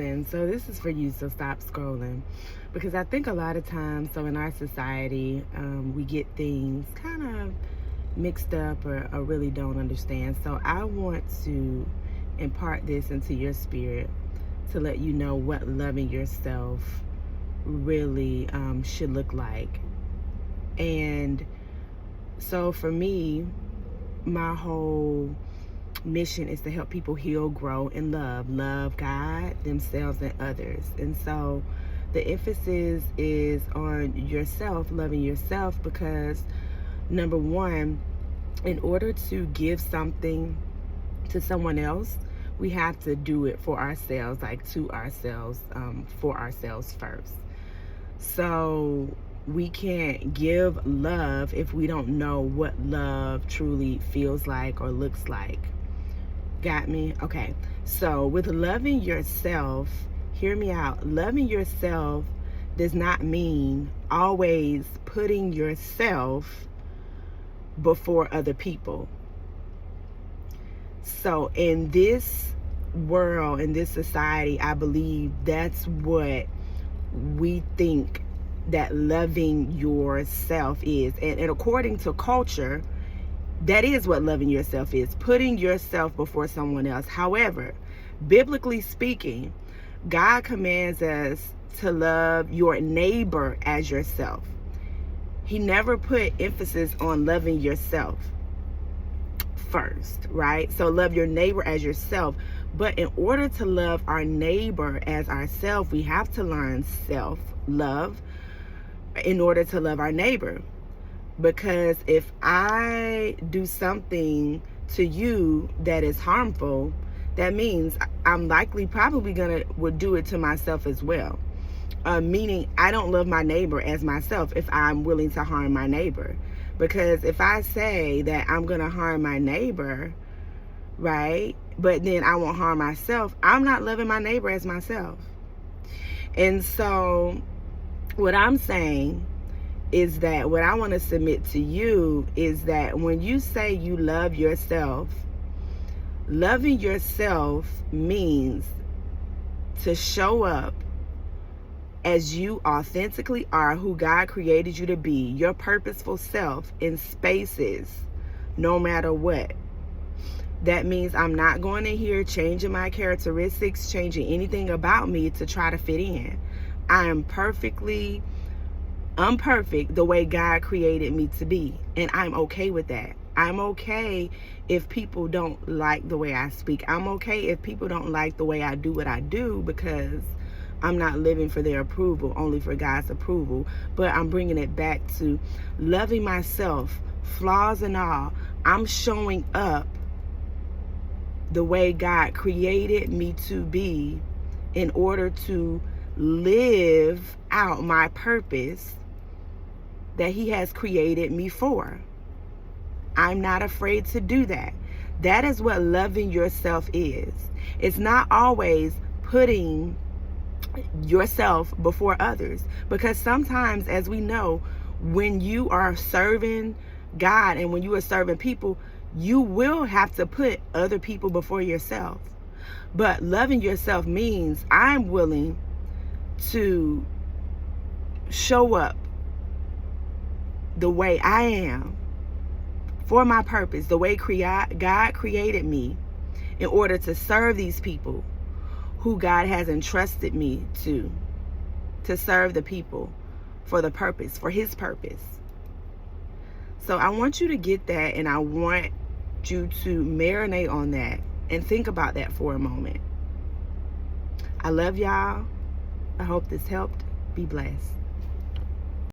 And so this is for you, so stop scrolling. Because I think a lot of times, so in our society, we get things kind of mixed up or really don't understand. So I want to impart this into your spirit to let you know what loving yourself really should look like. And so for me, my whole mission is to help people heal, grow, and love God, themselves, and others. And so the emphasis is on yourself, loving yourself, because number one, in order to give something to someone else, we have to do it for ourselves, like to ourselves, for ourselves first. So we can't give love if we don't know what love truly feels like or looks like. Got me? Okay. So with loving yourself, hear me out. Loving yourself does not mean always putting yourself before other people. So in this world, in this society, I believe that's what we think that loving yourself is. And according to culture, that is what loving yourself is, putting yourself before someone else. However, biblically speaking, God commands us to love your neighbor as yourself. He never put emphasis on loving yourself first, right? So love your neighbor as yourself. But in order to love our neighbor as ourselves, we have to learn self-love in order to love our neighbor. Because if I do something to you that is harmful, that means I'm likely probably would do it to myself as well. Meaning I don't love my neighbor as myself if I'm willing to harm my neighbor. Because if I say that I'm going to harm my neighbor, right, but then I won't harm myself, I'm not loving my neighbor as myself. And so what I'm saying is that what I want to submit to you is that when you say you love yourself, loving yourself means to show up as you authentically are, who God created you to be, your purposeful self in spaces, no matter what. That means I'm not going in here changing my characteristics, changing anything about me to try to fit in. I am I'm perfect the way God created me to be, and I'm okay with that. I'm okay if people don't like the way I speak. I'm okay if people don't like the way I do what I do, because I'm not living for their approval, only for God's approval. But I'm bringing it back to loving myself, flaws and all. I'm showing up the way God created me to be in order to live out my purpose that He has created me for. I'm not afraid to do that. That is what loving yourself is. It's not always putting yourself before others, because sometimes, as we know, when you are serving God and when you are serving people, you will have to put other people before yourself. But loving yourself means I'm willing to show up the way I am for my purpose, the way God created me, in order to serve these people who God has entrusted me to serve the people for the purpose, for His purpose. So I want you to get that, and I want you to marinate on that and think about that for a moment. I love y'all. I hope this helped. Be blessed.